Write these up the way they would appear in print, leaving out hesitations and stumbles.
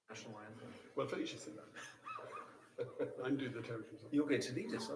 national anthem. Well, Felicia said that. Undo the television. You'll get to lead us.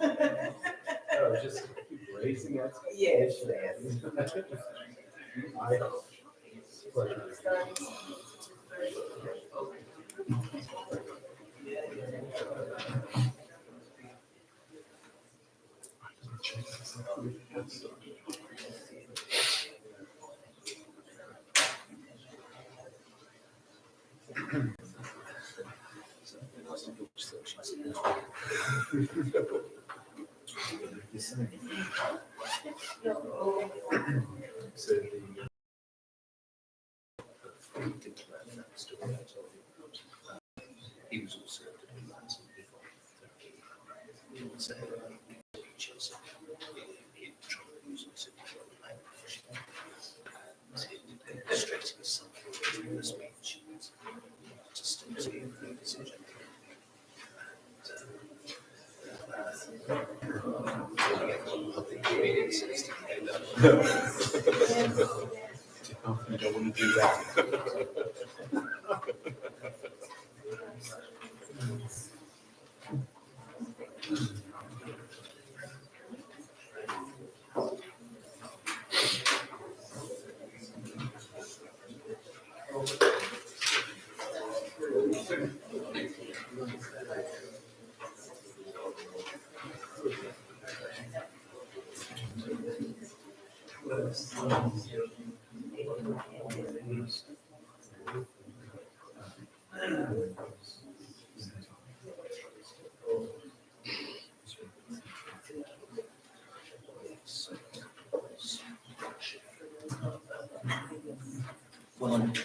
Oh, just keep raising it. Yes, yes. So he was also doing that sort of before. So he tried to use it language and illustrating something through the speech just to see the decision. You don't want to do that. Well, thank you.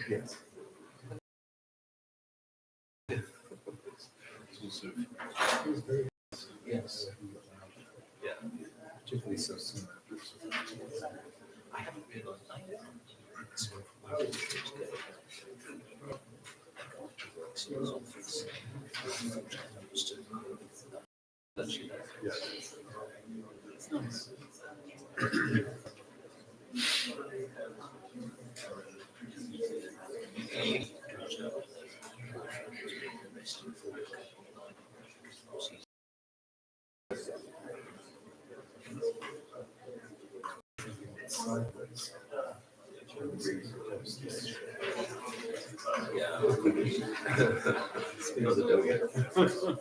Yes. It's also, Yes. Yeah. particularly so soon after. I haven't realised I did. So where did it go? So it was office. I understood. Actually, Yeah. it's nice. Sideways. Yeah. Speaks of it.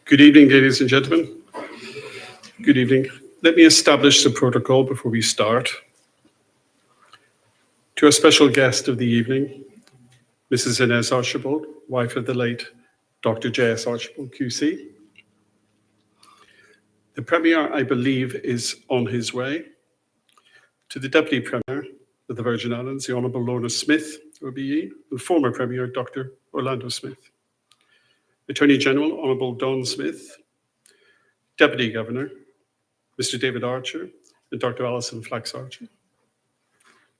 Good evening, ladies and gentlemen. Good evening. Let me establish the protocol before we start. To our special guest of the evening, Mrs. J.S Archibald, wife of the late Dr. J.S Archibald QC. The Premier, I believe, is on his way. To the Deputy Premier of the Virgin Islands, the Honourable Lorna Smith, OBE, and former Premier, Dr. Orlando Smith. Attorney General, Honourable Don Smith, Deputy Governor, Mr. David Archer, and Dr. Alison Flax-Archer.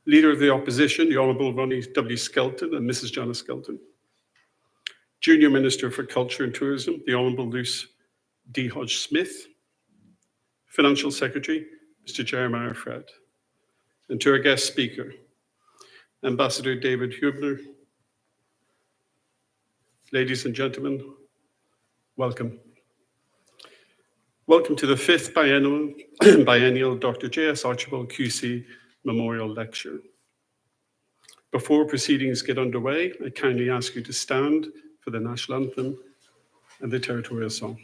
Leader of the Opposition, the Honourable Ronnie W. Skelton and Mrs. Janice Skelton. Junior Minister for Culture and Tourism, the Honourable Luce D. Hodge-Smith. Financial Secretary, Mr. Jeremiah Fred. And to our guest speaker, Ambassador David Hubner. Ladies and gentlemen, welcome. Welcome to the 5th biennial Dr. J.S Archibald QC Memorial Lecture. Before proceedings get underway, I kindly ask you to stand for the National Anthem and the Territorial Song.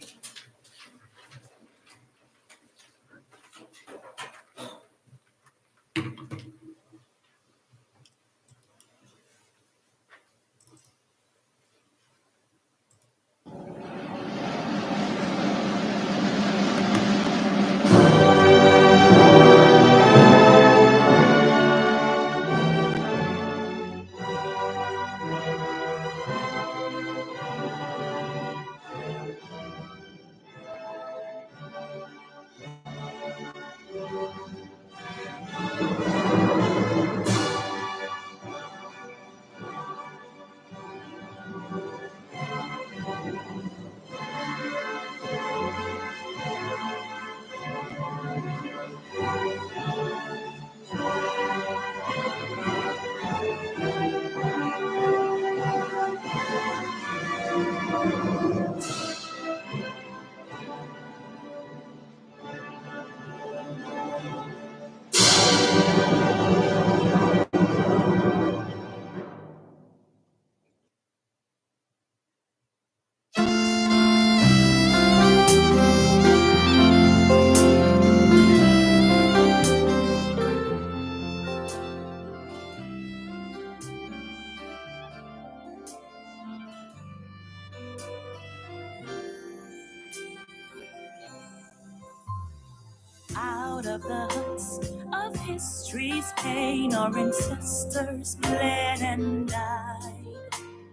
Out of the huts of history's pain, our ancestors bled and died.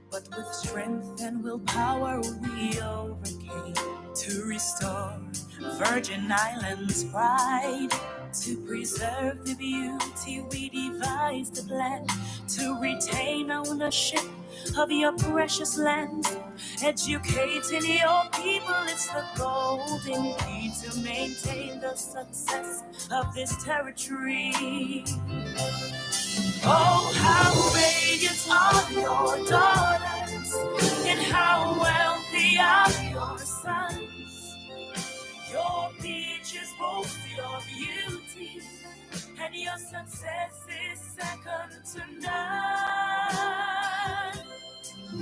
But with strength and willpower we overcame to restore Virgin Islands' pride. To preserve the beauty, we devised a plan to retain ownership of your precious land. Educating your people, it's the golden key to maintain the success of this territory. Oh, how radiant are your daughters, and how wealthy are your sons. Your beaches boast your beauty, and your success is second to none.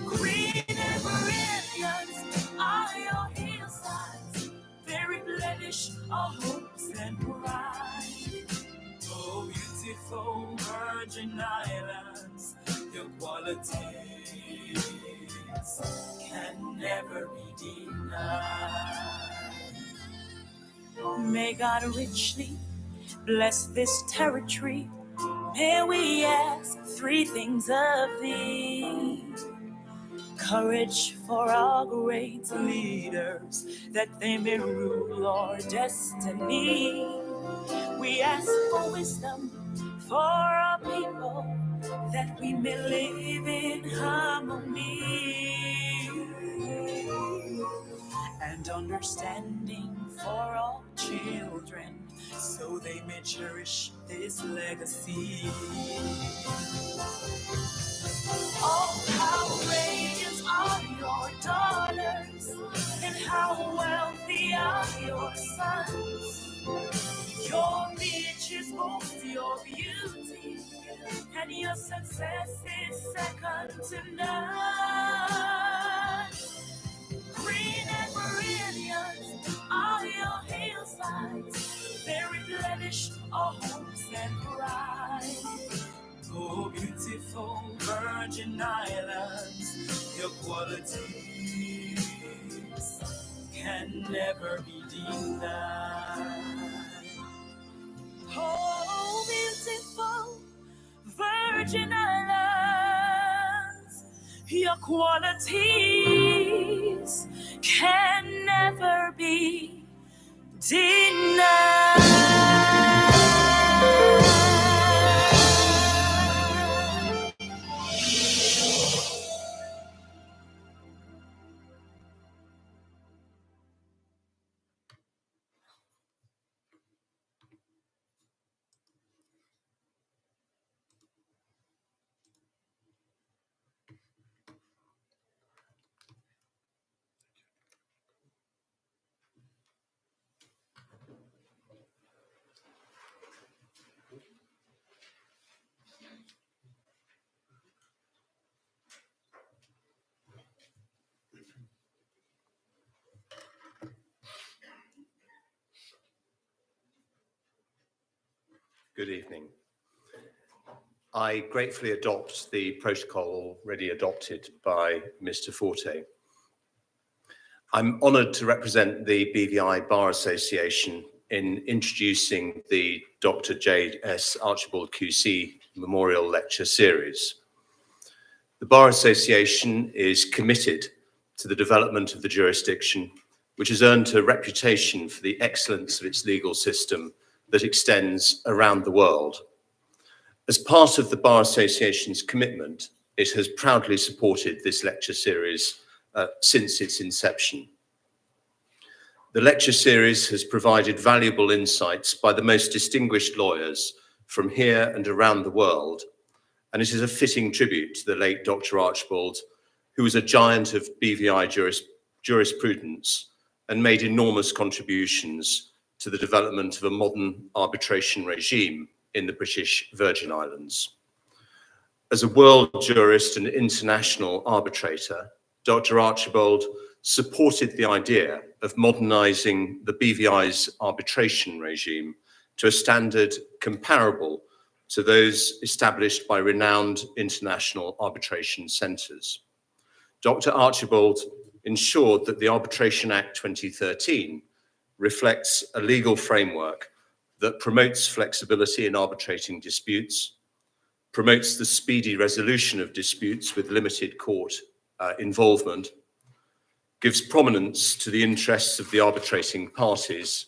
Green and brilliant are your hillsides, they replenish our hopes and pride. Oh, beautiful Virgin Islands, your qualities can never be denied. May God richly bless this territory. May we ask three things of thee. Courage for our great leaders, that they may rule our destiny. We ask for wisdom for our people, that we may live in harmony. And understanding for our children, so they may cherish this legacy. Oh, how radiant are your daughters, and how wealthy are your sons. Your riches boast your beauty, and your success is second to none. Green and brilliant Virgin Islands. Your qualities can never be denied. Oh, beautiful Virgin Islands, your qualities can never be denied. Good evening. I gratefully adopt the protocol already adopted by Mr. Forte. I'm honoured to represent the BVI Bar Association in introducing the Dr. J.S Archibald QC Memorial Lecture Series. The Bar Association is committed to the development of the jurisdiction, which has earned a reputation for the excellence of its legal system that extends around the world. As part of the Bar Association's commitment, it has proudly supported this lecture series since its inception. The lecture series has provided valuable insights by the most distinguished lawyers from here and around the world, and it is a fitting tribute to the late Dr. Archibald, who was a giant of BVI jurisprudence and made enormous contributions to the development of a modern arbitration regime in the British Virgin Islands. As a world jurist and international arbitrator, Dr. Archibald supported the idea of modernising the BVI's arbitration regime to a standard comparable to those established by renowned international arbitration centres. Dr. Archibald ensured that the Arbitration Act 2013 reflects a legal framework that promotes flexibility in arbitrating disputes, promotes the speedy resolution of disputes with limited court involvement, gives prominence to the interests of the arbitrating parties,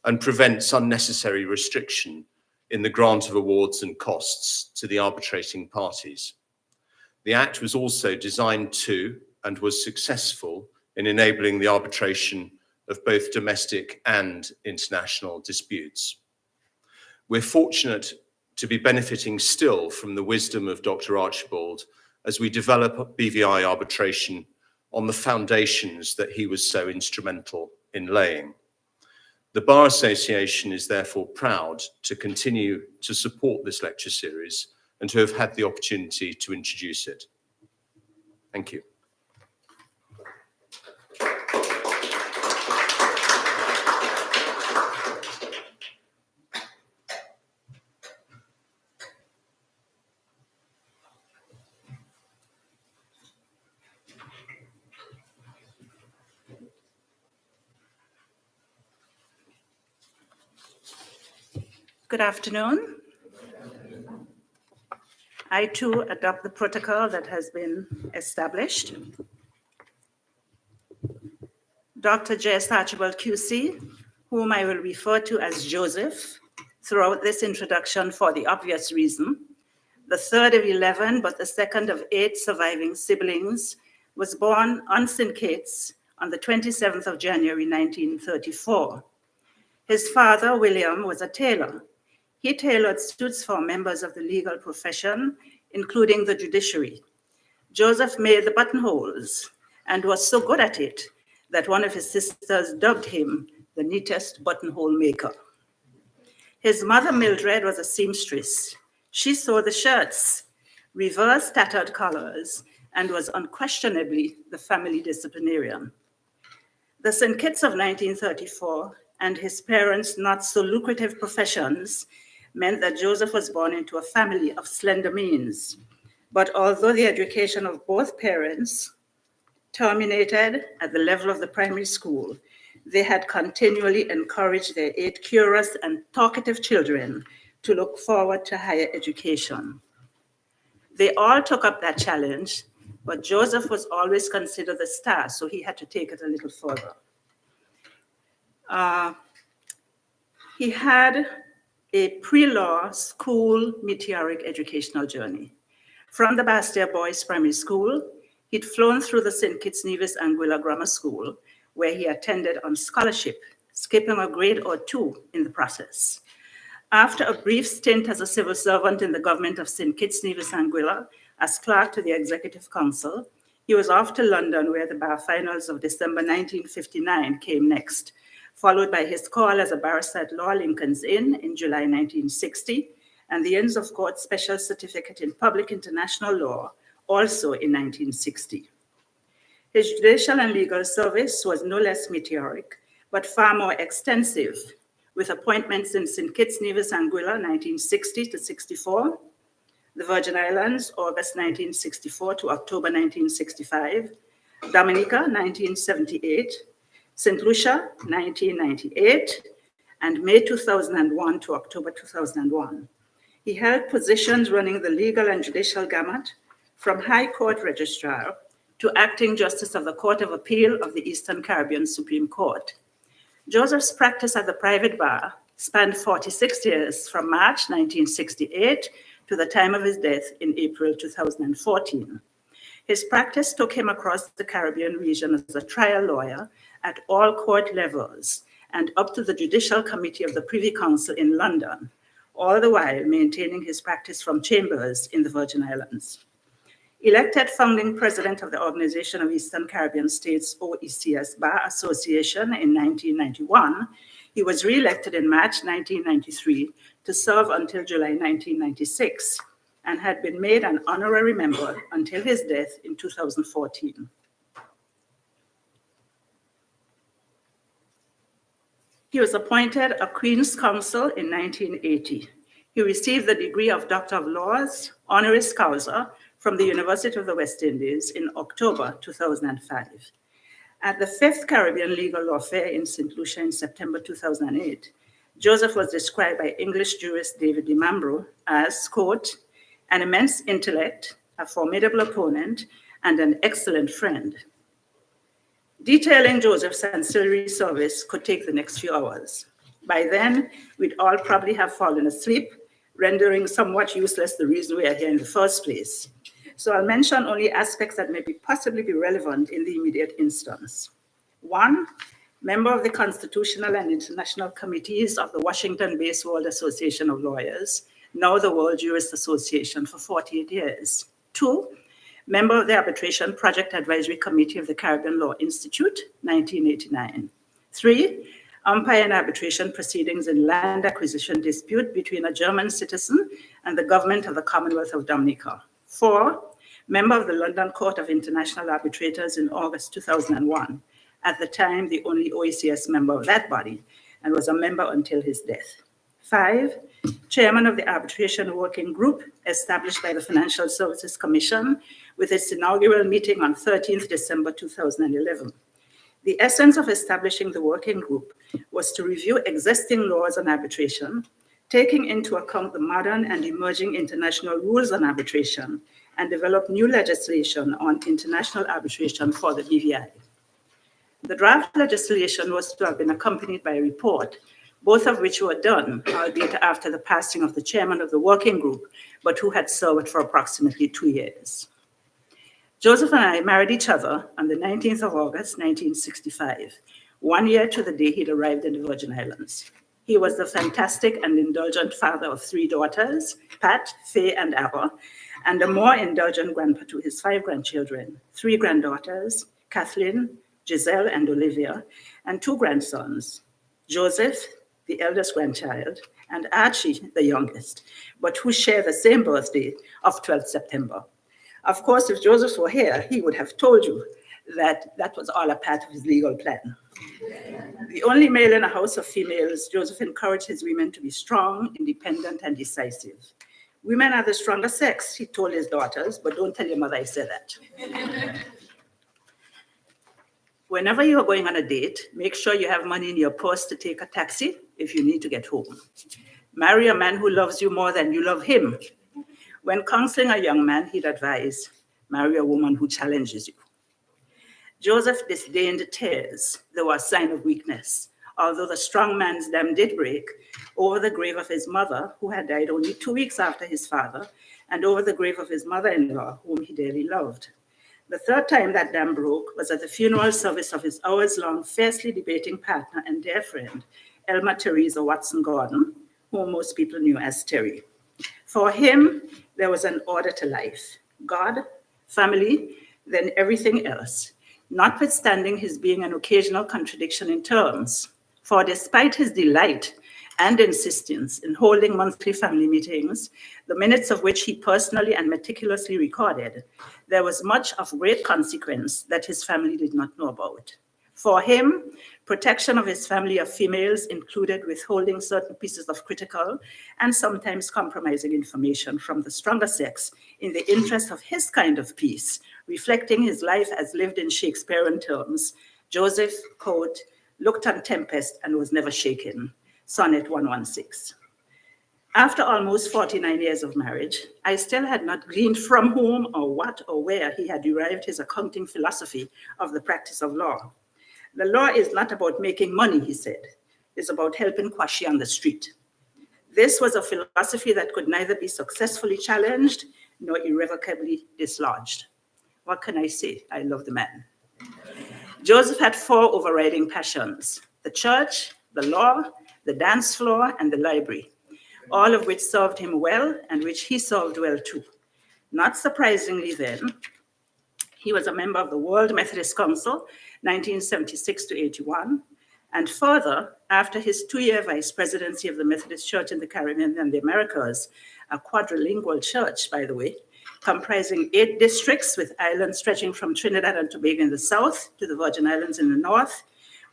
and prevents unnecessary restriction in the grant of awards and costs to the arbitrating parties. The Act was also designed to, and was successful in enabling the arbitration of both domestic and international disputes. We're fortunate to be benefiting still from the wisdom of Dr. Archibald as we develop BVI arbitration on the foundations that he was so instrumental in laying. The Bar Association is therefore proud to continue to support this lecture series and to have had the opportunity to introduce it. Thank you. Good afternoon. I too adopt the protocol that has been established. Dr. J.S. Archibald QC, whom I will refer to as Joseph throughout this introduction for the obvious reason, the third of 11 but the second of 8 surviving siblings, was born on St. Kitts on the 27th of January 1934. His father, William, was a tailor. He tailored suits for members of the legal profession, including the judiciary. Joseph made the buttonholes and was so good at it that one of his sisters dubbed him the neatest buttonhole maker. His mother, Mildred, was a seamstress. She sewed the shirts, reversed tattered collars, and was unquestionably the family disciplinarian. The St. Kitts of 1934 and his parents' not so lucrative professions meant that Joseph was born into a family of slender means. But although the education of both parents terminated at the level of the primary school, they had continually encouraged their 8 curious and talkative children to look forward to higher education. They all took up that challenge, but Joseph was always considered the star, so he had to take it a little further. He had a pre-law school meteoric educational journey. From the Bastia Boys Primary School, he'd flown through the St. Kitts Nevis Anguilla Grammar School, where he attended on scholarship, skipping a grade or 2 in the process. After a brief stint as a civil servant in the government of St. Kitts Nevis Anguilla as clerk to the Executive Council, he was off to London, where the bar finals of December 1959 came next, followed by his call as a barrister at Law Lincoln's Inn in July 1960, and the Inns of Court Special Certificate in Public International Law, also in 1960. His judicial and legal service was no less meteoric, but far more extensive, with appointments in St. Kitts Nevis Anguilla 1960 to 64, the Virgin Islands August 1964 to October 1965, Dominica 1978, St. Lucia 1998, and May 2001 to October 2001. He held positions running the legal and judicial gamut, from High Court Registrar to Acting Justice of the Court of Appeal of the Eastern Caribbean Supreme Court. Joseph's practice at the private bar spanned 46 years, from March 1968 to the time of his death in April 2014. His practice took him across the Caribbean region as a trial lawyer at all court levels and up to the Judicial Committee of the Privy Council in London, all the while maintaining his practice from chambers in the Virgin Islands. Elected founding president of the Organization of Eastern Caribbean States, OECS Bar Association in 1991, he was re-elected in March 1993 to serve until July 1996 and had been made an honorary member until his death in 2014. He was appointed a Queen's Counsel in 1980. He received the degree of Doctor of Laws, honoris causa, from the University of the West Indies in October 2005. At the 5th Caribbean Legal Law Fair in St. Lucia in September 2008, Joseph was described by English jurist David DiMambro as, quote, an immense intellect, a formidable opponent, and an excellent friend. Detailing Joseph's ancillary service could take the next few hours. By then, we'd all probably have fallen asleep, rendering somewhat useless the reason we are here in the first place. So I'll mention only aspects that may possibly be relevant in the immediate instance. 1, member of the Constitutional and International Committees of the Washington-based World Association of Lawyers, now the World Jurist Association, for 48 years. 2, member of the Arbitration Project Advisory Committee of the Caribbean Law Institute, 1989. 3, umpire in arbitration proceedings in land acquisition dispute between a German citizen and the government of the Commonwealth of Dominica. 4, member of the London Court of International Arbitrators in August 2001, at the time the only OECS member of that body, and was a member until his death. 5, chairman of the Arbitration Working Group established by the Financial Services Commission with its inaugural meeting on 13th December 2011. The essence of establishing the working group was to review existing laws on arbitration, taking into account the modern and emerging international rules on arbitration, and develop new legislation on international arbitration for the BVI. The draft legislation was to have been accompanied by a report, both of which were done, albeit after the passing of the chairman of the working group, but who had served for approximately 2 years. Joseph and I married each other on the 19th of August, 1965, 1 year to the day he'd arrived in the Virgin Islands. He was the fantastic and indulgent father of 3 daughters, Pat, Faye, and Abba, and a more indulgent grandpa to his 5 grandchildren, 3 granddaughters, Kathleen, Giselle, and Olivia, and 2 grandsons, Joseph, the eldest grandchild, and Archie, the youngest, but who share the same birthday of 12th September. Of course, if Joseph were here, he would have told you that that was all a part of his legal plan. The only male in a house of females, Joseph encouraged his women to be strong, independent, and decisive. Women are the stronger sex, he told his daughters, but don't tell your mother I said that. Whenever you are going on a date, make sure you have money in your purse to take a taxi if you need to get home. Marry a man who loves you more than you love him. When counseling a young man, he'd advise, marry a woman who challenges you. Joseph disdained tears. They were a sign of weakness, although the strong man's dam did break over the grave of his mother, who had died only 2 weeks after his father, and over the grave of his mother-in-law, whom he dearly loved. The third time that dam broke was at the funeral service of his hours-long, fiercely debating partner and dear friend, Elma Teresa Watson Gordon, whom most people knew as Terry. For him, there was an order to life: God, family, then everything else, notwithstanding his being an occasional contradiction in terms. For despite his delight and insistence in holding monthly family meetings, the minutes of which he personally and meticulously recorded, there was much of great consequence that his family did not know about. For him, protection of his family of females included withholding certain pieces of critical and sometimes compromising information from the stronger sex in the interest of his kind of peace, reflecting his life as lived in Shakespearean terms. Joseph, quote, looked on tempest and was never shaken. Sonnet 116. After almost 49 years of marriage, I still had not gleaned from whom or what or where he had derived his accounting philosophy of the practice of law. The law is not about making money, he said. It's about helping Kwashi on the street. This was a philosophy that could neither be successfully challenged nor irrevocably dislodged. What can I say? I love the man. Joseph had 4 overriding passions: the church, the law, the dance floor, and the library, all of which served him well and which he served well too. Not surprisingly then, he was a member of the World Methodist Council, 1976 to 81, and further, after his 2-year vice presidency of the Methodist Church in the Caribbean and the Americas, a quadrilingual church, by the way, comprising 8 districts with islands stretching from Trinidad and Tobago in the south to the Virgin Islands in the north,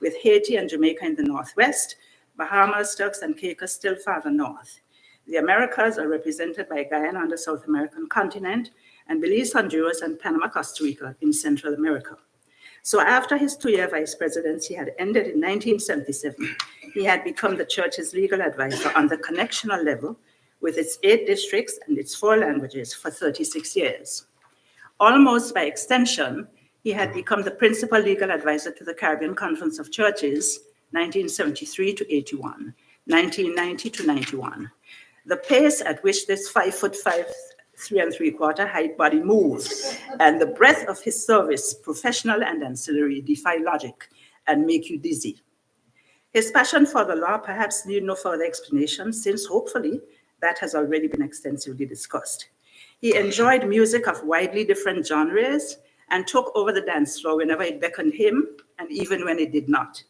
with Haiti and Jamaica in the northwest, Bahamas, Turks, and Caicos still farther north. The Americas are represented by Guyana on the South American continent, and Belize, Honduras, and Panama, Costa Rica in Central America. So after his 2-year vice presidency had ended in 1977, he had become the church's legal advisor on the connectional level with its 8 districts and its 4 languages for 36 years. Almost by extension, he had become the principal legal advisor to the Caribbean Conference of Churches, 1973 to 81, 1990 to 91. The pace at which this 5'5", 3 3/4 height body moved and the breadth of his service, professional and ancillary, defy logic and make you dizzy. His passion for the law perhaps need no further explanation, since hopefully that has already been extensively discussed. He enjoyed music of widely different genres and took over the dance floor whenever it beckoned him, and even when it did not.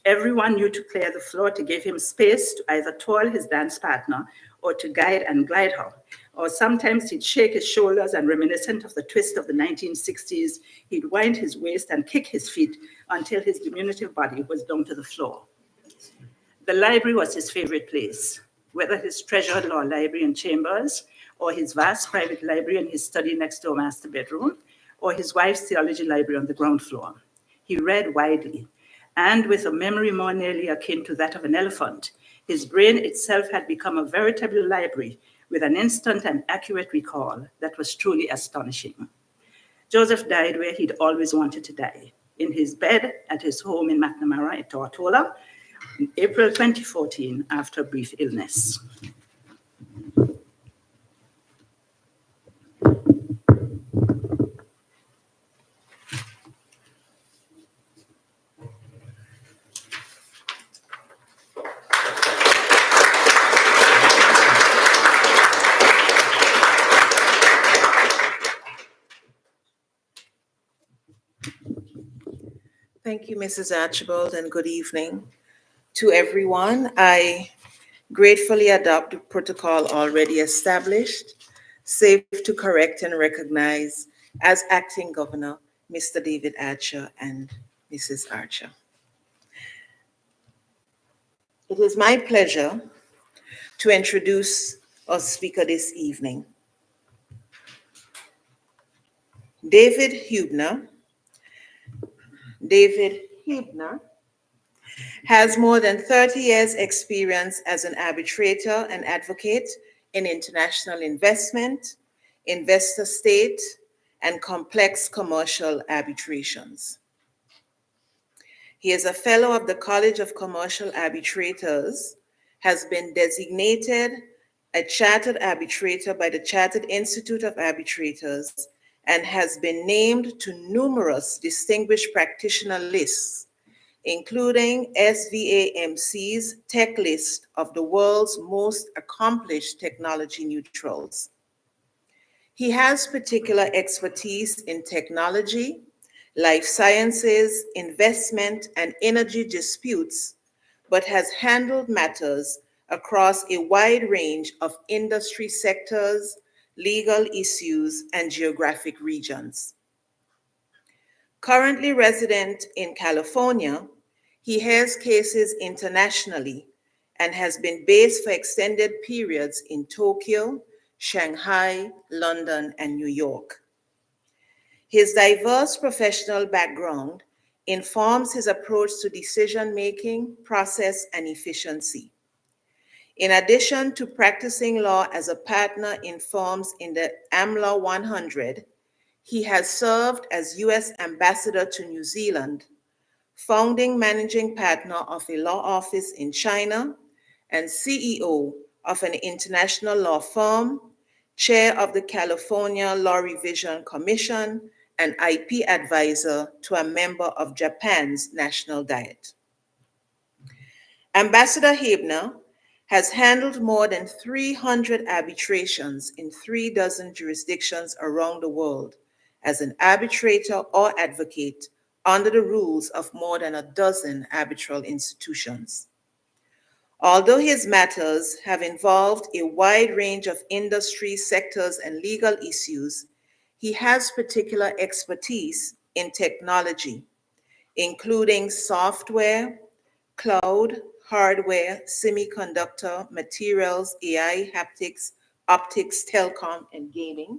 Everyone knew to clear the floor to give him space to either twirl his dance partner or to guide and glide her. Or sometimes he'd shake his shoulders and, reminiscent of the twist of the 1960s, he'd wind his waist and kick his feet until his diminutive body was down to the floor. The library was his favorite place, whether his treasured law library in Chambers, or his vast private library in his study next door master bedroom, or his wife's theology library on the ground floor. He read widely, and with a memory more nearly akin to that of an elephant, his brain itself had become a veritable library with an instant and accurate recall that was truly astonishing. Joseph died where he'd always wanted to die, in his bed at his home in McNamara, Tortola, in April 2014, after a brief illness. Thank you, Mrs. Archibald, and good evening to everyone. I gratefully adopt the protocol already established, save to correct and recognize as acting governor, Mr. David Archer and Mrs. Archer. It is my pleasure to introduce our speaker this evening. David Huebner has more than 30 years experience as an arbitrator and advocate in international investment, investor state, and complex commercial arbitrations. He is a fellow of the College of Commercial Arbitrators, has been designated a chartered arbitrator by the Chartered Institute of Arbitrators, and has been named to numerous distinguished practitioner lists, including SVAMC's tech list of the world's most accomplished technology neutrals. He has particular expertise in technology, life sciences, investment, and energy disputes, but has handled matters across a wide range of industry sectors, legal issues, and geographic regions. Currently resident in California, he hears cases internationally and has been based for extended periods in Tokyo, Shanghai, London, and New York. His diverse professional background informs his approach to decision-making, process, and efficiency. In addition to practicing law as a partner in firms in the AmLaw 100, he has served as U.S. Ambassador to New Zealand, founding managing partner of a law office in China, and CEO of an international law firm, chair of the California Law Revision Commission, and IP advisor to a member of Japan's National Diet. Ambassador Huebner has handled more than 300 arbitrations in 36 jurisdictions around the world as an arbitrator or advocate under the rules of more than a dozen arbitral institutions. Although his matters have involved a wide range of industry sectors and legal issues, he has particular expertise in technology, including software, cloud, hardware, semiconductor, materials, AI, haptics, optics, telecom, and gaming.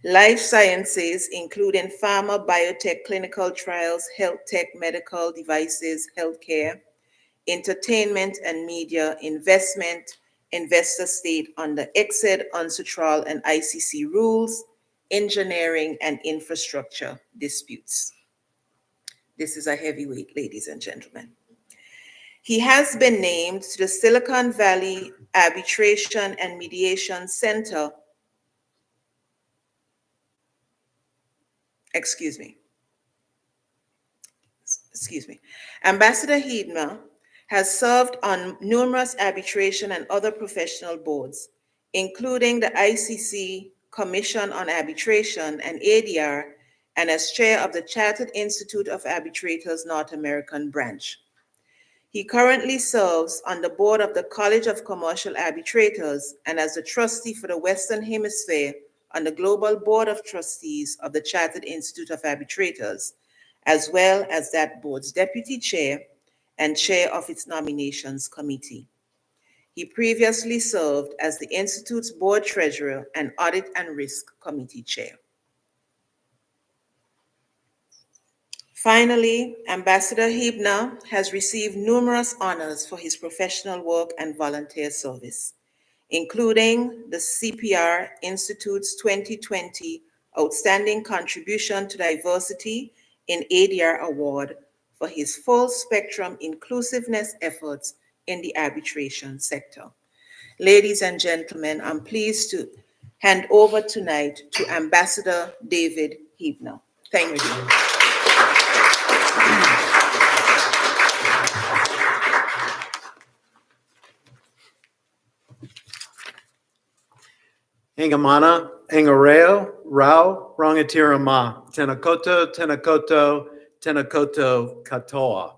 Life sciences, including pharma, biotech, clinical trials, health tech, medical devices, healthcare, entertainment and media, investment, investor state under EXID, UNCITRAL, and ICC rules, engineering, and infrastructure disputes. This is a heavyweight, ladies and gentlemen. He has been named to the Silicon Valley Arbitration and Mediation Center. Excuse me. Ambassador Huebner has served on numerous arbitration and other professional boards, including the ICC Commission on Arbitration and ADR, and as chair of the Chartered Institute of Arbitrators North American branch. He currently serves on the board of the College of Commercial Arbitrators and as the trustee for the Western Hemisphere on the Global Board of Trustees of the Chartered Institute of Arbitrators, as well as that board's deputy chair and chair of its nominations committee. He previously served as the Institute's board treasurer and audit and risk committee chair. Finally, Ambassador Huebner has received numerous honors for his professional work and volunteer service, including the CPR Institute's 2020 Outstanding Contribution to Diversity in ADR Award for his full spectrum inclusiveness efforts in the arbitration sector. Ladies and gentlemen, I'm pleased to hand over tonight to Ambassador David Huebner. Thank you. Engamana, Engareo, Rao, Rangatirama, Tenakoto, Tenakoto, Tenakoto, Katoa.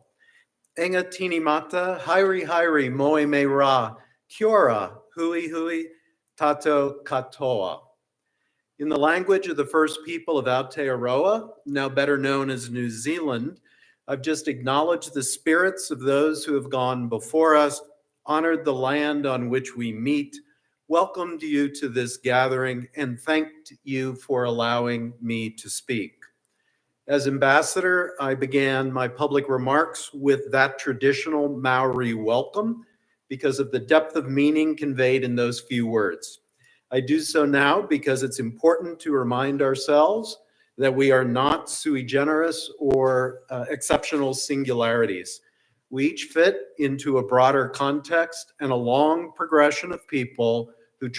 Enga Tinimata, Hairi Hairi, Moe Me Ra, Kiora, Hui Hui, Tato Katoa. In the language of the first people of Aotearoa, now better known as New Zealand, I've just acknowledged the spirits of those who have gone before us, honored the land on which we meet, welcomed you to this gathering and thanked you for allowing me to speak. As ambassador, I began my public remarks with that traditional Maori welcome because of the depth of meaning conveyed in those few words. I do so now because it's important to remind ourselves that we are not sui generis or exceptional singularities. We each fit into a broader context and a long progression of people who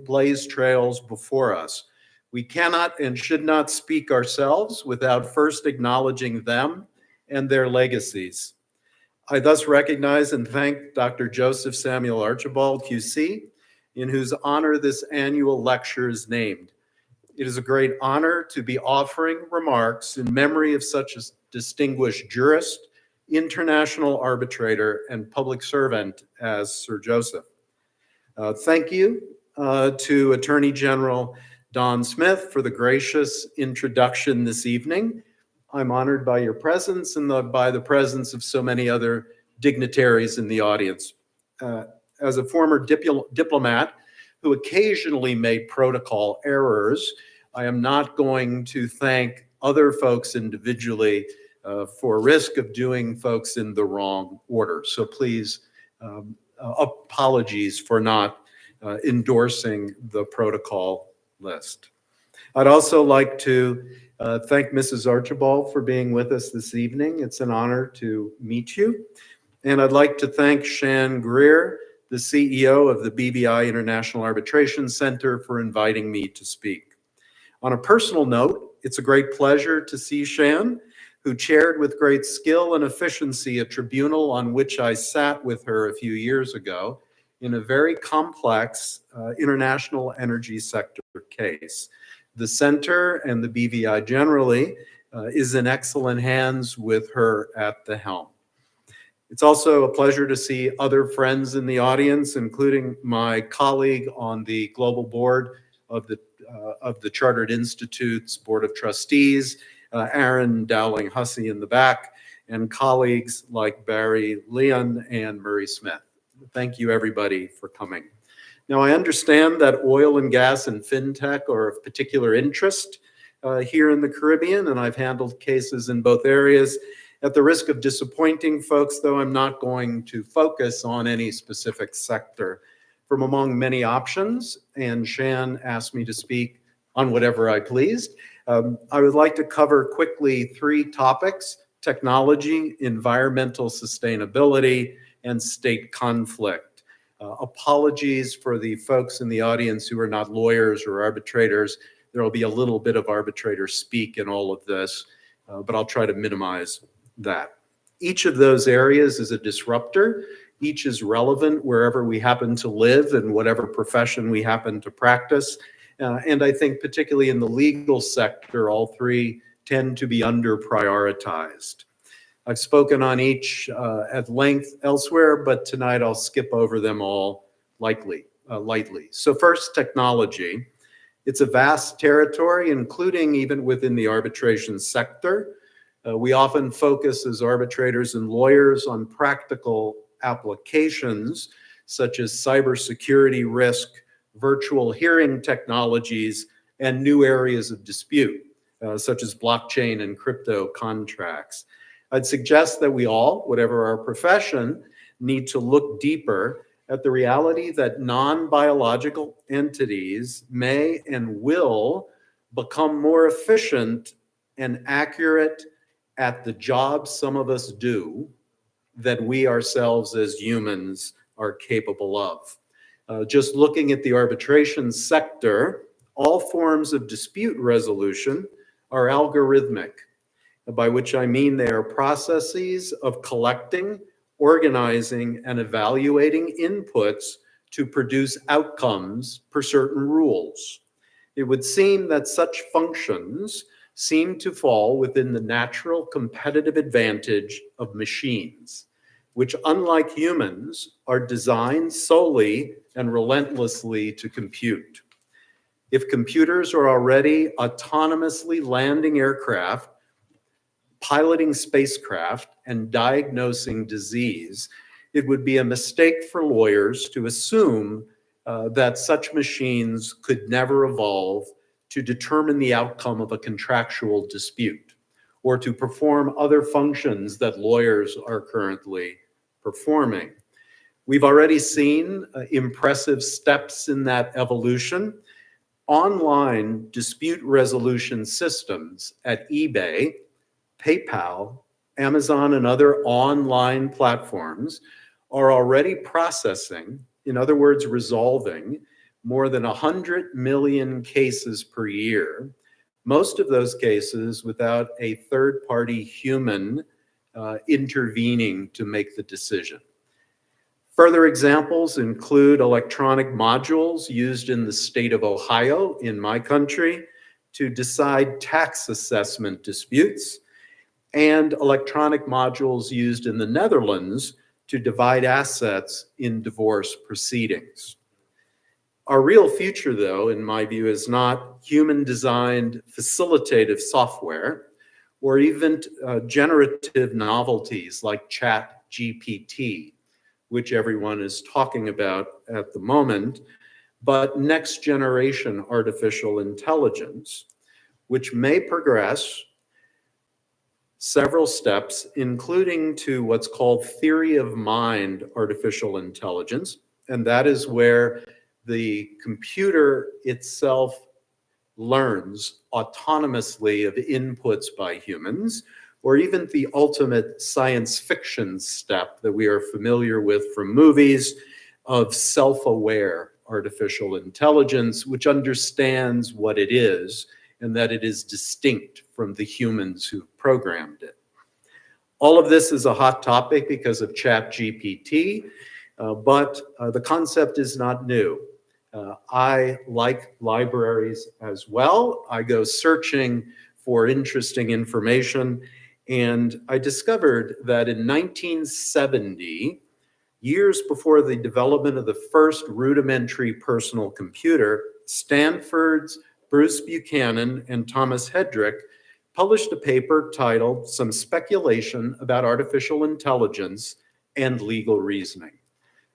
blaze trails before us. We cannot and should not speak ourselves without first acknowledging them and their legacies. I thus recognize and thank Dr. Joseph Samuel Archibald QC, in whose honor this annual lecture is named. It is a great honor to be offering remarks in memory of such a distinguished jurist, international arbitrator, and public servant as Sir Joseph. Thank you to Attorney General Don Smith for the gracious introduction this evening. I'm honored by your presence and by the presence of so many other dignitaries in the audience. As a former diplomat who occasionally made protocol errors, I am not going to thank other folks individually for risk of doing folks in the wrong order. So please, apologies for not endorsing the protocol list. I'd also like to thank Mrs. Archibald for being with us this evening. It's an honor to meet you. And I'd like to thank Shan Greer, the CEO of the BVI International Arbitration Center, for inviting me to speak. On a personal note, it's a great pleasure to see Shan, who chaired with great skill and efficiency a tribunal on which I sat with her a few years ago in a very complex international energy sector case. The center and the BVI generally is in excellent hands with her at the helm. It's also a pleasure to see other friends in the audience, including my colleague on the global board of the Chartered Institute's Board of Trustees, Aaron Dowling-Hussey in the back, and colleagues like Barry Leon and Murray Smith. Thank you, everybody, for coming. Now, I understand that oil and gas and fintech are of particular interest here in the Caribbean, and I've handled cases in both areas. At the risk of disappointing folks, though, I'm not going to focus on any specific sector. From among many options, and Shan asked me to speak on whatever I pleased, I would like to cover quickly three topics: technology, environmental sustainability, and state conflict. Apologies for the folks in the audience who are not lawyers or arbitrators. There will be a little bit of arbitrator speak in all of this, but I'll try to minimize that. Each of those areas is a disruptor. Each is relevant wherever we happen to live and whatever profession we happen to practice. And I think particularly in the legal sector, all three tend to be under prioritized. I've spoken on each at length elsewhere, but tonight I'll skip over them all lightly. So first, technology. It's a vast territory, including even within the arbitration sector. We often focus as arbitrators and lawyers on practical applications such as cybersecurity risk, virtual hearing technologies, and new areas of dispute, such as blockchain and crypto contracts. I'd suggest that we all, whatever our profession, need to look deeper at the reality that non-biological entities may and will become more efficient and accurate at the job some of us do than we ourselves as humans are capable of. Just looking at the arbitration sector, all forms of dispute resolution are algorithmic, by which I mean they are processes of collecting, organizing, and evaluating inputs to produce outcomes per certain rules. It would seem that such functions seem to fall within the natural competitive advantage of machines, which, unlike humans, are designed solely and relentlessly to compute. If computers are already autonomously landing aircraft, piloting spacecraft, and diagnosing disease, it would be a mistake for lawyers to assume that such machines could never evolve to determine the outcome of a contractual dispute or to perform other functions that lawyers are currently performing. We've already seen impressive steps in that evolution. Online dispute resolution systems at eBay, PayPal, Amazon, and other online platforms are already processing, in other words, resolving, more than 100 million cases per year, most of those cases without a third-party human intervening to make the decision. Further examples include electronic modules used in the state of Ohio, in my country, to decide tax assessment disputes, and electronic modules used in the Netherlands to divide assets in divorce proceedings. Our real future, though, in my view, is not human-designed facilitative software or even generative novelties like ChatGPT, which everyone is talking about at the moment, but next-generation artificial intelligence, which may progress several steps, including to what's called theory of mind artificial intelligence, and that is where the computer itself learns autonomously of inputs by humans, or even the ultimate science fiction step that we are familiar with from movies of self-aware artificial intelligence, which understands what it is and that it is distinct from the humans who programmed it. All of this is a hot topic because of ChatGPT, but the concept is not new. I like libraries as well. I go searching for interesting information, and I discovered that in 1970, years before the development of the first rudimentary personal computer, Stanford's Bruce Buchanan and Thomas Hedrick published a paper titled "Some Speculation About Artificial Intelligence and Legal Reasoning."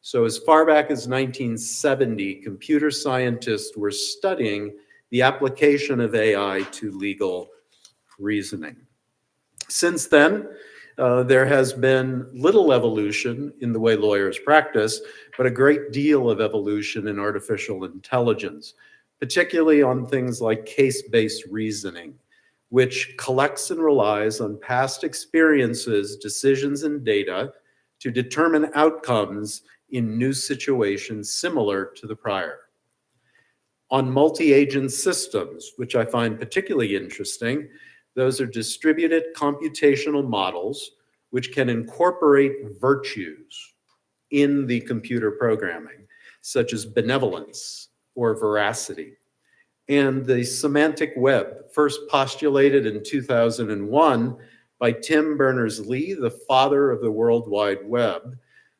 So as far back as 1970, computer scientists were studying the application of AI to legal reasoning. Since then, there has been little evolution in the way lawyers practice, but a great deal of evolution in artificial intelligence, particularly on things like case-based reasoning, which collects and relies on past experiences, decisions, and data to determine outcomes in new situations similar to the prior. On multi-agent systems, which I find particularly interesting, those are distributed computational models which can incorporate virtues in the computer programming, such as benevolence or veracity. And the semantic web, first postulated in 2001 by Tim Berners-Lee, the father of the World Wide Web,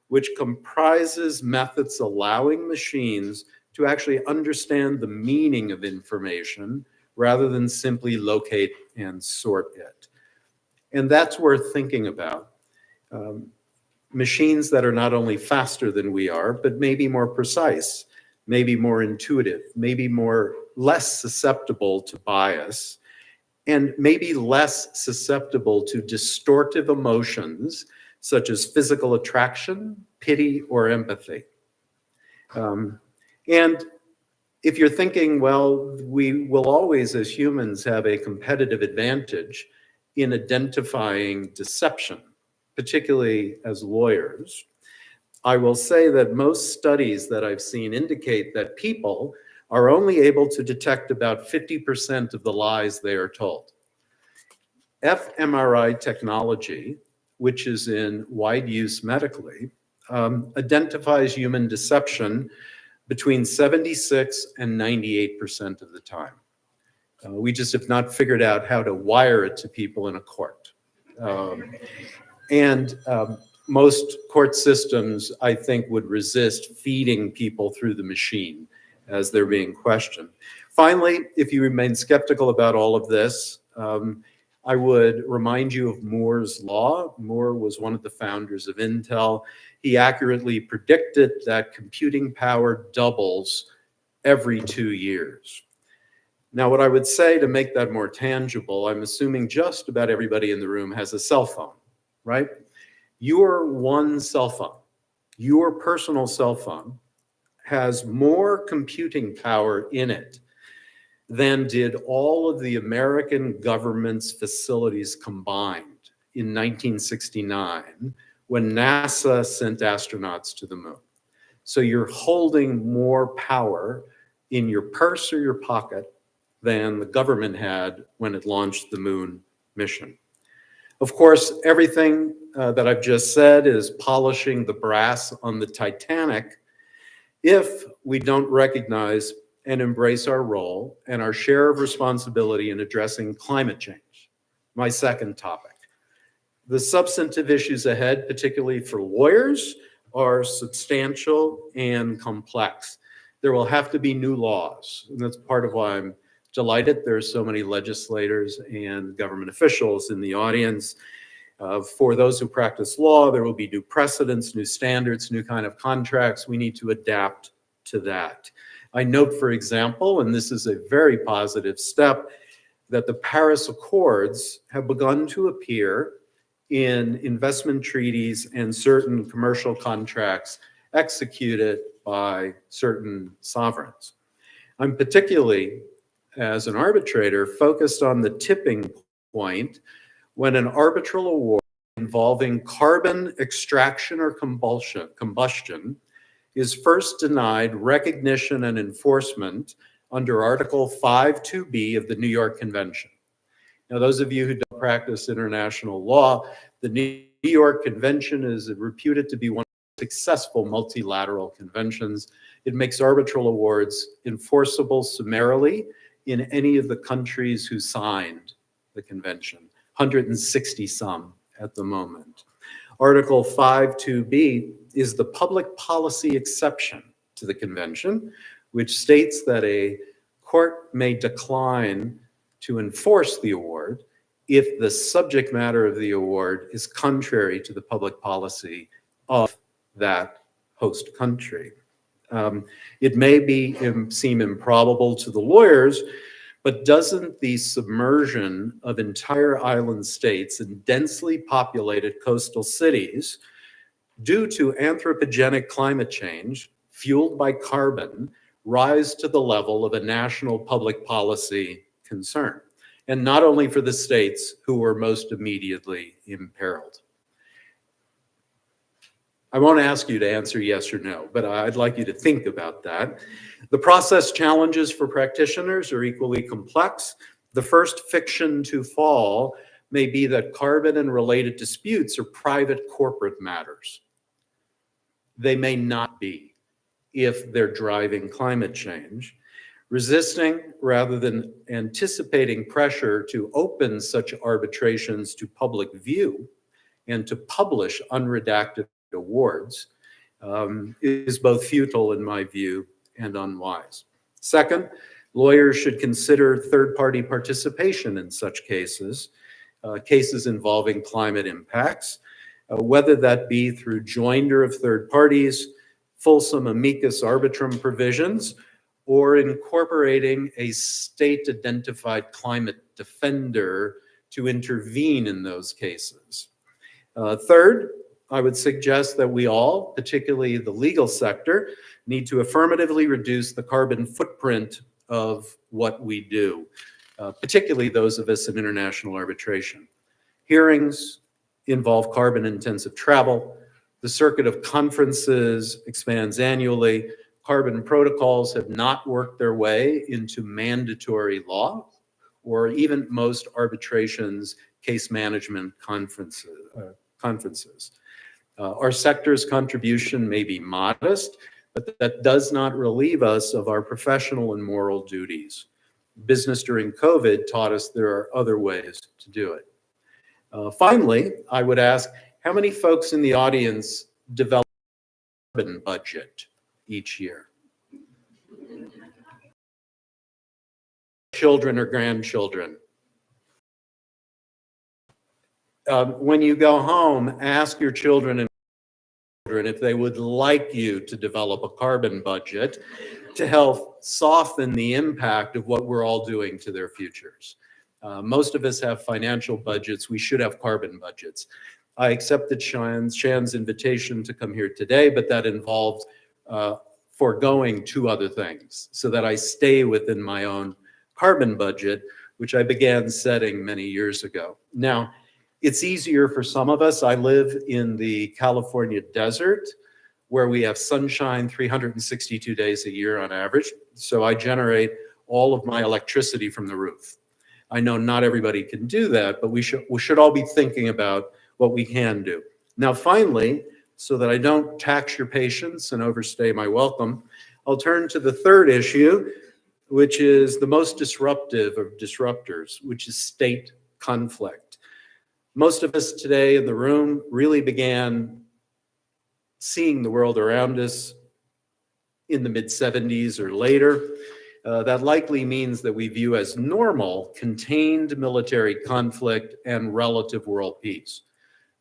which comprises methods allowing machines to actually understand the meaning of information rather than simply locate and sort it. And that's worth thinking about. Machines that are not only faster than we are, but maybe more precise, maybe more intuitive, maybe less susceptible to bias, and maybe less susceptible to distortive emotions such as physical attraction, pity, or empathy. And if you're thinking, well, we will always, as humans, have a competitive advantage in identifying deception, particularly as lawyers, I will say that most studies that I've seen indicate that people are only able to detect about 50% of the lies they are told. fMRI technology, which is in wide use medically, identifies human deception between 76 and 98% of the time. We just have not figured out how to wire it to people in a court. Most court systems, I think, would resist feeding people through the machine as they're being questioned. Finally, if you remain skeptical about all of this, I would remind you of Moore's law. Moore was one of the founders of Intel. He accurately predicted that computing power doubles every 2 years. Now, what I would say to make that more tangible, I'm assuming just about everybody in the room has a cell phone, right? Your one cell phone, your personal cell phone, has more computing power in it than did all of the American government's facilities combined in 1969 when NASA sent astronauts to the moon. So you're holding more power in your purse or your pocket than the government had when it launched the moon mission. Of course, everything that I've just said is polishing the brass on the Titanic if we don't recognize and embrace our role and our share of responsibility in addressing climate change. My second topic. The substantive issues ahead, particularly for lawyers, are substantial and complex. There will have to be new laws, and that's part of why I'm delighted there are so many legislators and government officials in the audience. For those who practice law, there will be new precedents, new standards, new kind of contracts. We need to adapt to that. I note, for example, and this is a very positive step, that the Paris Accords have begun to appear in investment treaties and certain commercial contracts executed by certain sovereigns. I'm particularly, as an arbitrator, focused on the tipping point when an arbitral award involving carbon extraction or combustion is first denied recognition and enforcement under Article 5.2b of the New York Convention. Now, those of you who don't practice international law, the New York Convention is reputed to be one of the successful multilateral conventions. It makes arbitral awards enforceable summarily in any of the countries who signed the convention, 160 some at the moment. Article 5.2b is the public policy exception to the convention, which states that a court may decline to enforce the award if the subject matter of the award is contrary to the public policy of that host country. It may seem improbable to the lawyers, but doesn't the submersion of entire island states and densely populated coastal cities due to anthropogenic climate change fueled by carbon rise to the level of a national public policy concern? And not only for the states who were most immediately imperiled. I won't ask you to answer yes or no, but I'd like you to think about that. The process challenges for practitioners are equally complex. The first fiction to fall may be that carbon and related disputes are private corporate matters. They may not be if they're driving climate change. Resisting rather than anticipating pressure to open such arbitrations to public view and to publish unredacted awards is both futile in my view and unwise. Second, lawyers should consider third-party participation in such cases, cases involving climate impacts, whether that be through joinder of third parties, fulsome amicus arbitrum provisions, or incorporating a state-identified climate defender to intervene in those cases. Third, I would suggest that we all, particularly the legal sector, need to affirmatively reduce the carbon footprint of what we do, particularly those of us in international arbitration. Hearings involve carbon-intensive travel. The circuit of conferences expands annually. Carbon protocols have not worked their way into mandatory law or even most arbitrations case management conferences. Our sector's contribution may be modest, but that does not relieve us of our professional and moral duties. Business during COVID taught us there are other ways to do it. Finally, I would ask, how many folks in the audience develop a carbon budget each year? Children or grandchildren? when you go home, ask your children if they would like you to develop a carbon budget to help soften the impact of what we're all doing to their futures. Most of us have financial budgets. We should have carbon budgets. I accepted Shan's invitation to come here today, but that involved foregoing two other things so that I stay within my own carbon budget, which I began setting many years ago. Now, it's easier for some of us. I live in the California desert where we have sunshine 362 days a year on average. So I generate all of my electricity from the roof. I know not everybody can do that, but we should all be thinking about what we can do. Now, finally, so that I don't tax your patience and overstay my welcome, I'll turn to the third issue, which is the most disruptive of disruptors, which is state conflict. Most of us today in the room really began seeing the world around us in the mid-70s or later. That likely means that we view as normal contained military conflict and relative world peace,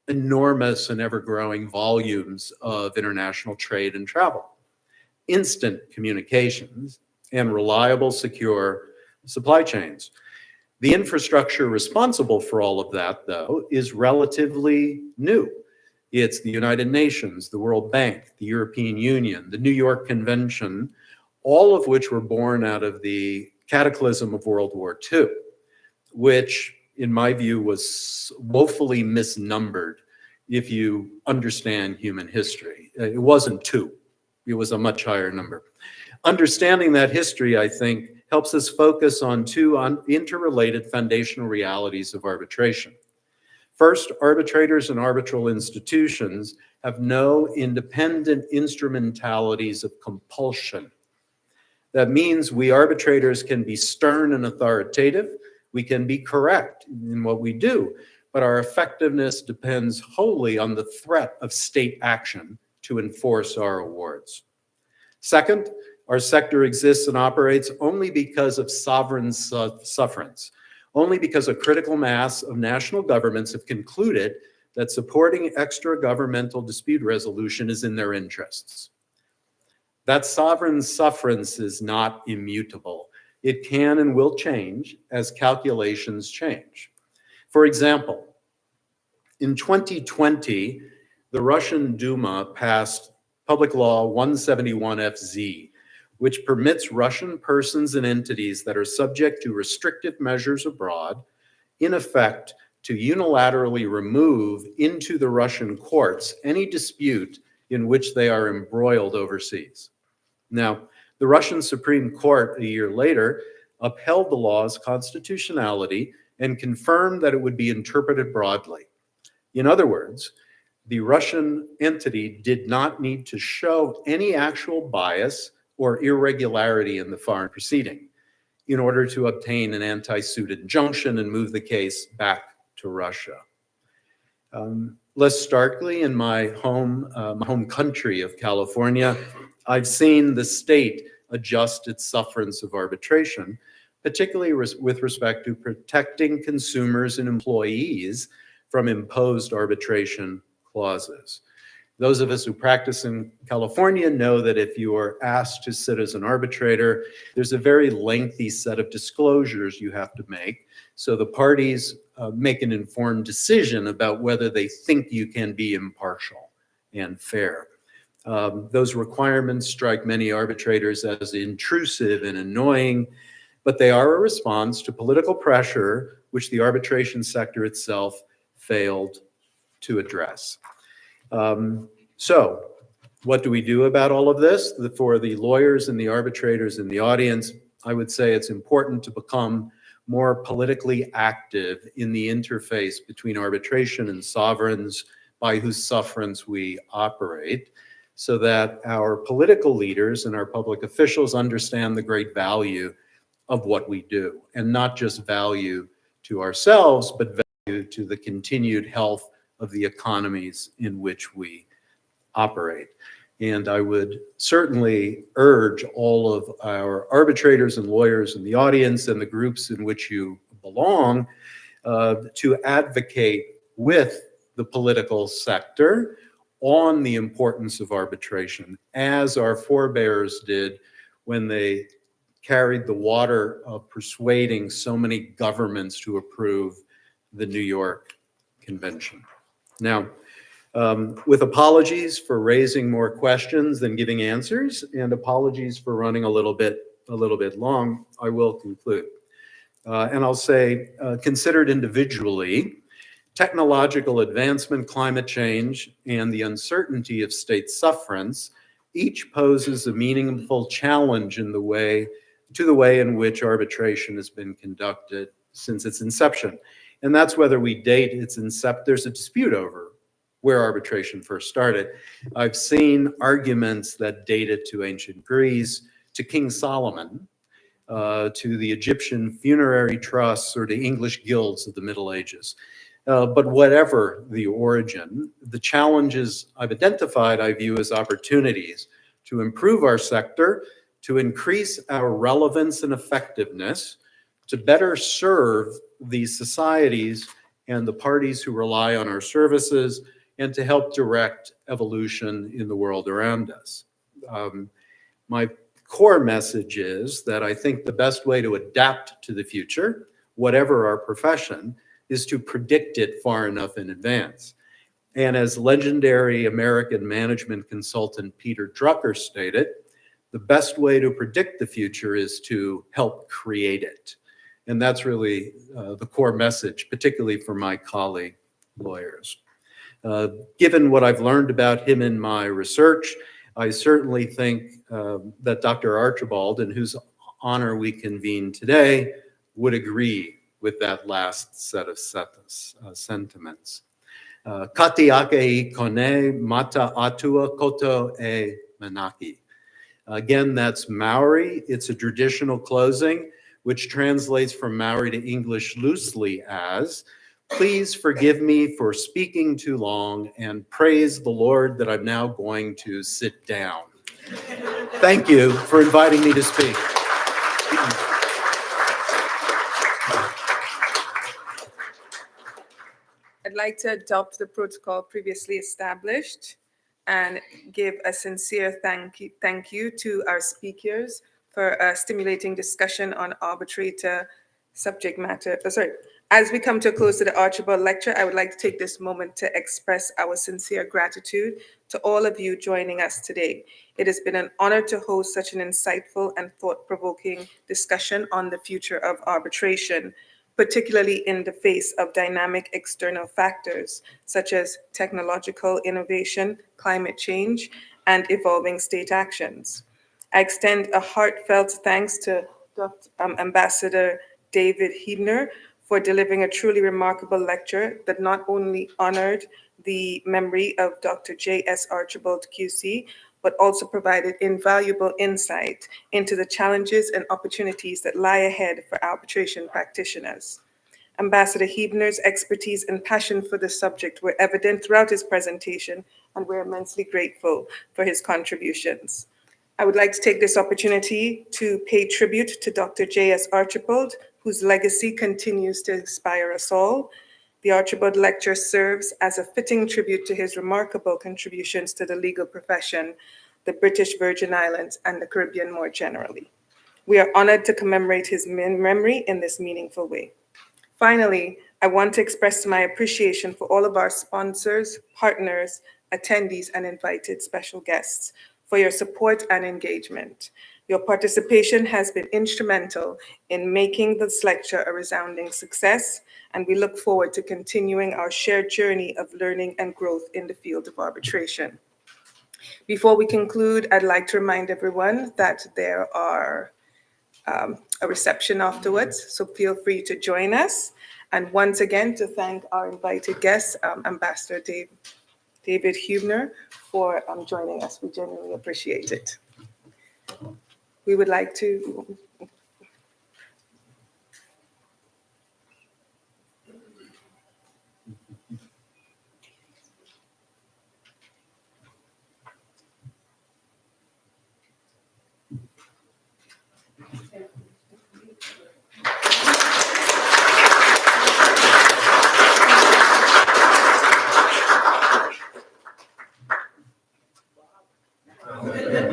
enormous and ever-growing volumes of international trade and travel, instant communications, and reliable, secure supply chains. The infrastructure responsible for all of that, though, is relatively new. It's the United Nations, the World Bank, the European Union, the New York Convention, all of which were born out of the cataclysm of World War II, which, in my view, was woefully misnumbered if you understand human history. It wasn't two, it was a much higher number. Understanding that history, I think, helps us focus on two interrelated foundational realities of arbitration. First, arbitrators and arbitral institutions have no independent instrumentalities of compulsion. That means we arbitrators can be stern and authoritative. We can be correct in what we do, but our effectiveness depends wholly on the threat of state action to enforce our awards. Second, our sector exists and operates only because of sovereign sufferance, only because a critical mass of national governments have concluded that supporting extra-governmental dispute resolution is in their interests. That sovereign sufferance is not immutable. It can and will change as calculations change. For example, in 2020, the Russian Duma passed Public Law 171FZ, which permits Russian persons and entities that are subject to restrictive measures abroad, in effect, to unilaterally remove into the Russian courts any dispute in which they are embroiled overseas. Now, the Russian Supreme Court a year later upheld the law's constitutionality and confirmed that it would be interpreted broadly. In other words, the Russian entity did not need to show any actual bias or irregularity in the foreign proceeding in order to obtain an anti-suit injunction and move the case back to Russia. Less starkly, in my home country of California, I've seen the state adjust its sufferance of arbitration, particularly with respect to protecting consumers and employees from imposed arbitration clauses. Those of us who practice in California know that if you are asked to sit as an arbitrator, there's a very lengthy set of disclosures you have to make. So the parties make an informed decision about whether they think you can be impartial and fair. Those requirements strike many arbitrators as intrusive and annoying, but they are a response to political pressure, which the arbitration sector itself failed to address. So what do we do about all of this? For the lawyers and the arbitrators in the audience, I would say it's important to become more politically active in the interface between arbitration and sovereigns by whose sufferance we operate, so that our political leaders and our public officials understand the great value of what we do, and not just value to ourselves, but value to the continued health of the economies in which we operate. And I would certainly urge all of our arbitrators and lawyers in the audience and the groups in which you belong to advocate with the political sector on the importance of arbitration, as our forebears did when they carried the water of persuading so many governments to approve the New York Convention. Now, with apologies for raising more questions than giving answers, and apologies for running a little bit long, I will conclude. And I'll say, considered individually, technological advancement, climate change, and the uncertainty of state sufferance each poses a meaningful challenge in the way in which arbitration has been conducted since its inception. And that's whether we date its inception. There's a dispute over where arbitration first started. I've seen arguments that date it to ancient Greece, to King Solomon, to the Egyptian funerary trusts, or to English guilds of the Middle Ages. But whatever the origin, the challenges I've identified I view as opportunities to improve our sector, to increase our relevance and effectiveness, to better serve these societies and the parties who rely on our services, and to help direct evolution in the world around us. My core message is that I think the best way to adapt to the future, whatever our profession, is to predict it far enough in advance. And as legendary American management consultant Peter Drucker stated, the best way to predict the future is to help create it. And that's really the core message, particularly for my colleague lawyers. Given what I've learned about him in my research, I certainly think that Dr. Archibald, in whose honor we convene today, would agree with that last set of sentiments. Kati ake kone mata atua koto e manaki. Again, that's Maori. It's a traditional closing, which translates from Maori to English loosely as, please forgive me for speaking too long, and praise the Lord that I'm now going to sit down. Thank you for inviting me to speak. I'd like to adopt the protocol previously established and give a sincere thank you to our speakers for a stimulating discussion on arbitrator subject matter. As we come to a close to the Archibald Lecture, I would like to take this moment to express our sincere gratitude to all of you joining us today. It has been an honor to host such an insightful and thought-provoking discussion on the future of arbitration, particularly in the face of dynamic external factors such as technological innovation, climate change, and evolving state actions. I extend a heartfelt thanks to Ambassador David Heebner for delivering a truly remarkable lecture that not only honored the memory of Dr. J.S. Archibald QC, but also provided invaluable insight into the challenges and opportunities that lie ahead for arbitration practitioners. Ambassador Heebner's expertise and passion for the subject were evident throughout his presentation, and we're immensely grateful for his contributions. I would like to take this opportunity to pay tribute to Dr. J.S. Archibald, whose legacy continues to inspire us all. The Archibald Lecture serves as a fitting tribute to his remarkable contributions to the legal profession, the British Virgin Islands, and the Caribbean more generally. We are honored to commemorate his memory in this meaningful way. Finally, I want to express my appreciation for all of our sponsors, partners, attendees, and invited special guests for your support and engagement. Your participation has been instrumental in making this lecture a resounding success, and we look forward to continuing our shared journey of learning and growth in the field of arbitration. Before we conclude, I'd like to remind everyone that there are a reception afterwards, so feel free to join us. And once again, to thank our invited guest, Ambassador David Heebner, for joining us. We genuinely appreciate it. We would like to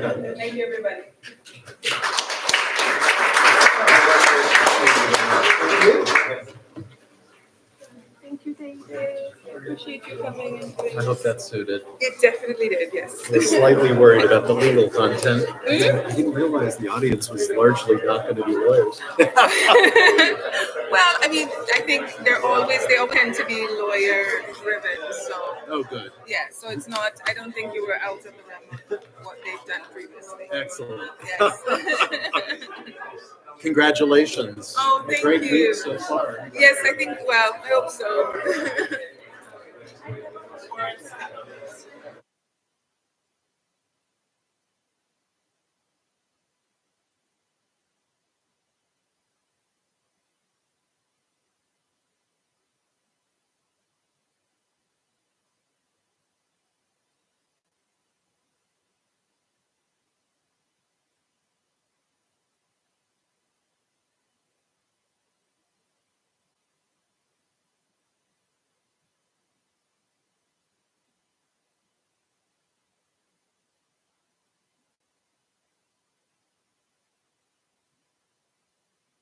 Thank you, everybody. Thank you, David. I appreciate you coming and doing I hope this. that suited. It definitely did, yes. I was slightly worried about the legal content. I didn't realize the audience was largely not going to be lawyers. Well, I mean, I think they all tend to be lawyer driven, so Oh, good. yeah, so it's not, I don't think you were out of the realm of what they've done previously. Excellent. Yes. Congratulations. Oh, thank Great you. week so far. Yes, I think, well, I hope so.